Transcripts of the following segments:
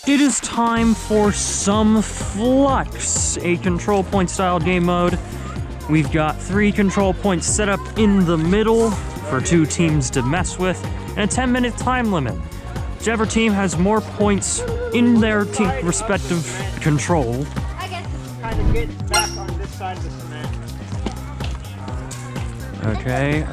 It is time for some Flux, a control point style game mode. We've got 3 control points set up in the middle for 2 teams to mess with, and a 10-minute time limit. Whichever team has more points in their respective control. I guess it's kind of getting back on this side of the cement. Okay,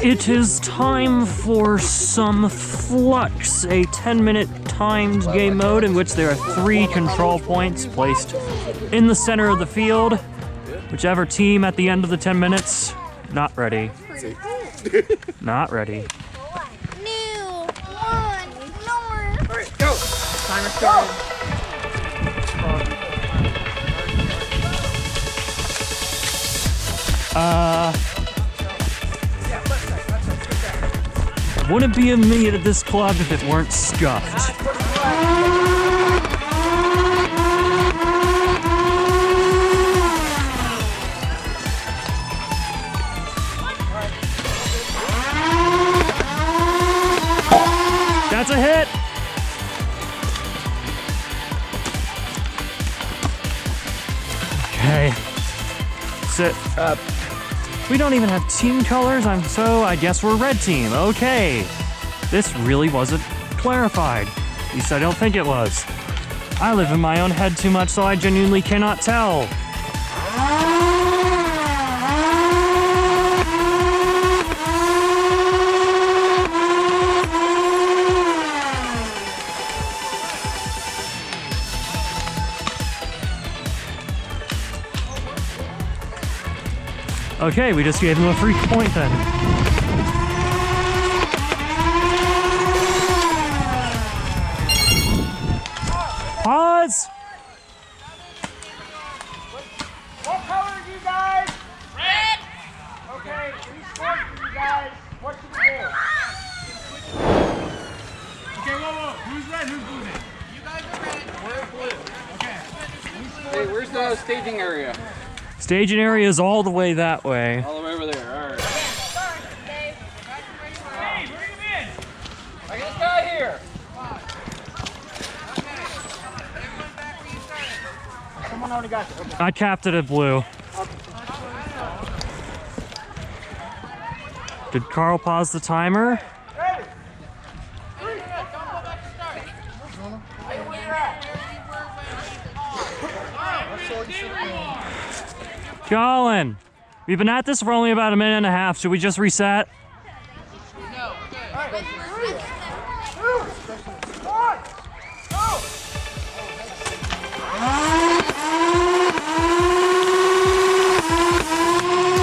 it is time for some Flux, a 10-minute timed game mode in which there are 3 control points placed in the center of the field. Whichever team at the end of the 10 minutes, not ready. Not ready. New one, more. All right, go. Timer started. Wouldn't be a me at this club if it weren't scuffed. That's a hit! Okay. Sit up. We don't even have team colors, so I guess we're red team. Okay. This really wasn't clarified. At least I don't think it was. I live in my own head too much, so I genuinely cannot tell. Okay, we just gave him a free point then. Pause! What color are you guys? Red! Okay, we scored for you guys. What should we do? Okay, whoa. Who's red? Who's blue then? You guys are red. We're blue. Okay. Hey, where's the staging area? Staging area is all the way that way. All the way over there, alright. Hey, bring him in. I got this guy here. Someone already got it. Okay. I capped it at blue. Did Carl pause the timer? Ready? Colin, we've been at this for only about a minute and a half. Should we just reset? No, we're good.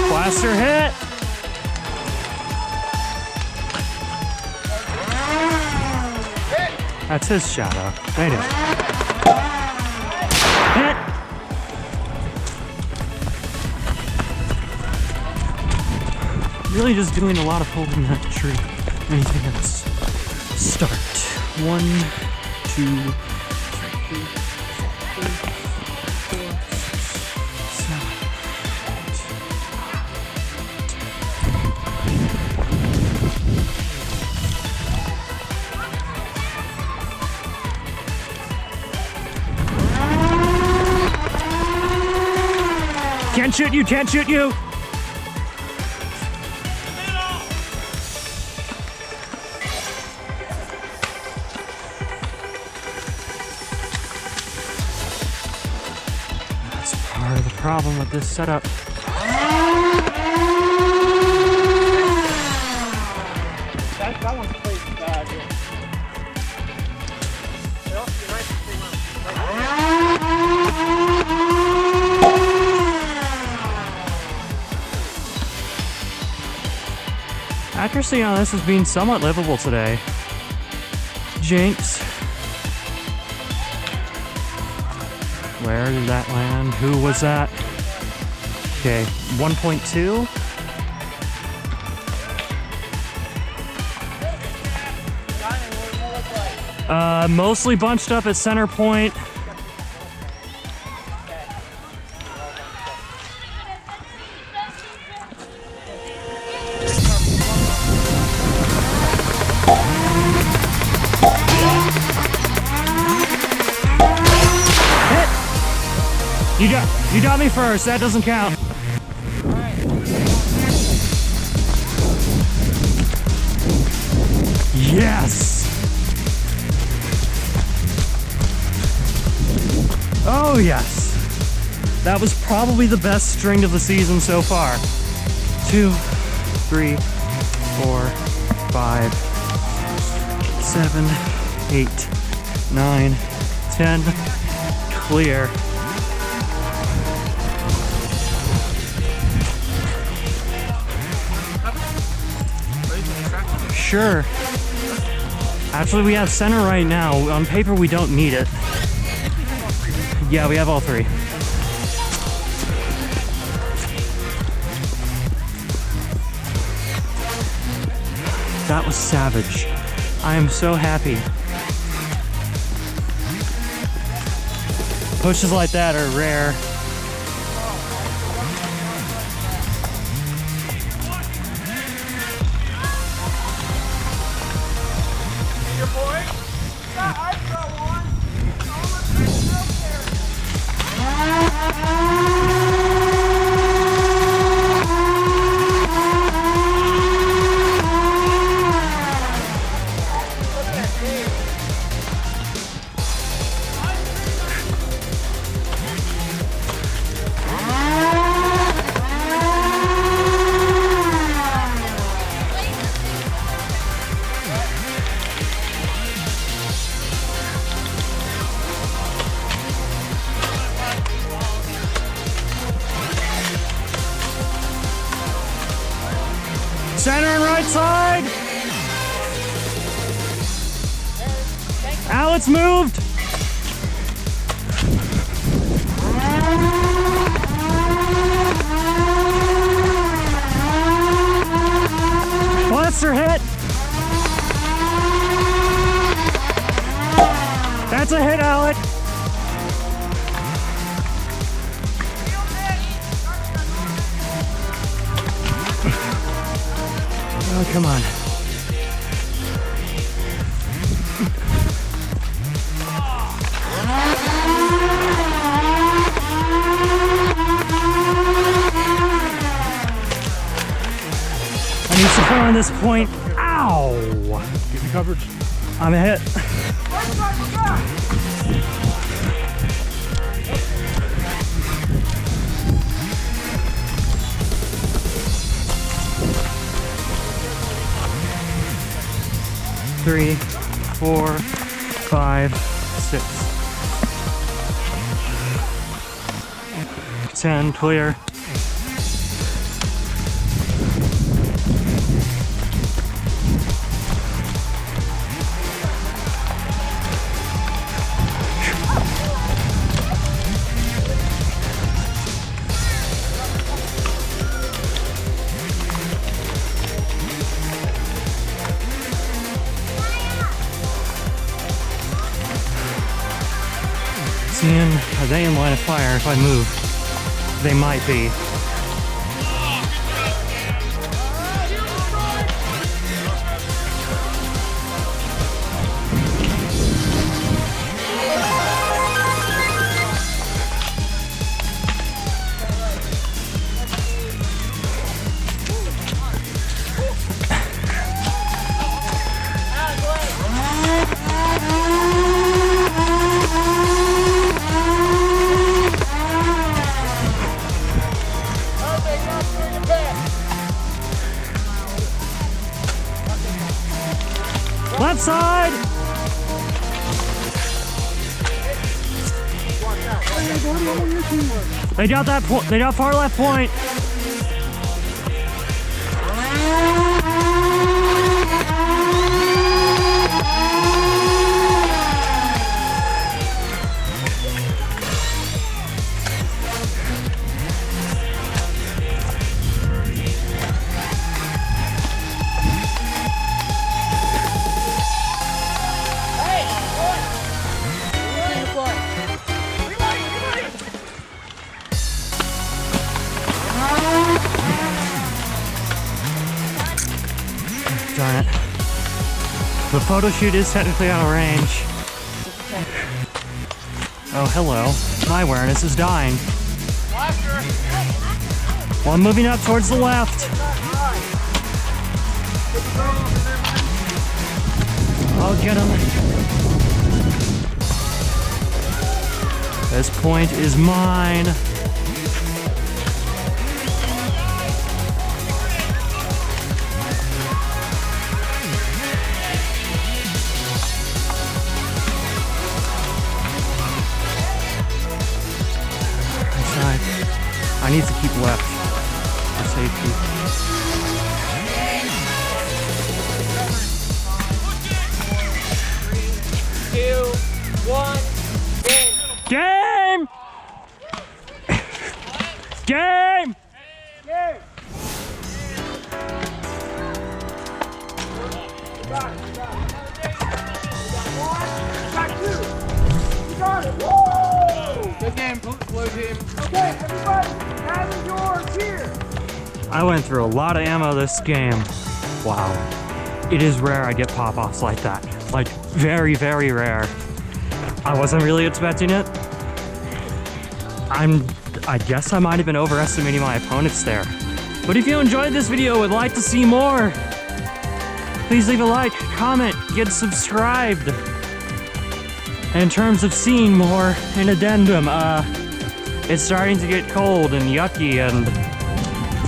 Blaster hit. That's his shadow. Made it. Hit. Really just doing a lot of holding that tree. Anything else? Start. 1, 2, 3, 4, 7, 8. Can't shoot you, can't shoot you! Part of the problem with this setup. That one's placed bad here. Well, you're right, Accuracy on this is being somewhat livable today. Jinx. Where did that land? Who was that? Okay, 1.2. Mostly bunched up at center point. You got me first. That doesn't count. Yes. Oh yes. That was probably the best string of the season so far. 2, 3, 4, 5, 7, 8, 9, 10. Clear. Sure. Actually, we have center right now. On paper, we don't need it. Yeah, we have all 3. That was savage. I am so happy. Pushes like that are rare. Your boy? Yeah, I've got one. Almost ready out Center and right side. Alex moved. Blaster hit. That's a hit, Alec. Oh, come on. I need support on this point. Ow! Give me coverage. I'm a hit. Three, 4, 5, 6. 10, clear. Are they in line of fire? If I move, they might be. Left side! They got that point. They got far left point. Darn it. The photo shoot is technically out of range. Oh, hello. My awareness is dying. Well, I'm moving up towards the left. I'll get him. This point is mine. I need to keep left for safety. Game! Game! Game! You got it, you got it. You got one, you got two. You got it. Woo! Good game, blue team. Okay, everybody, have yours here. I went through a lot of ammo this game. Wow. It is rare I get pop-offs like that. Like, very, very rare. I wasn't really expecting it. I guess I might have been overestimating my opponents there. But if you enjoyed this video and would like to see more, please leave a like, comment, get subscribed. And in terms of seeing more, an addendum, it's starting to get cold and yucky, and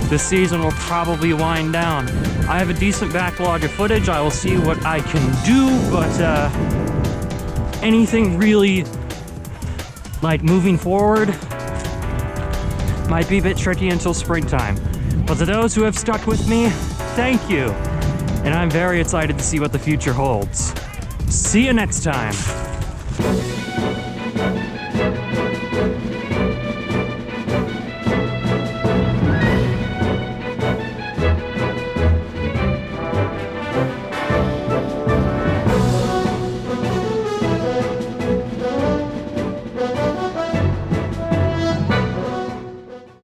this season will probably wind down. I have a decent backlog of footage. I will see what I can do, but anything really, like, moving forward might be a bit tricky until springtime. But to those who have stuck with me, thank you. And I'm very excited to see what the future holds. See you next time.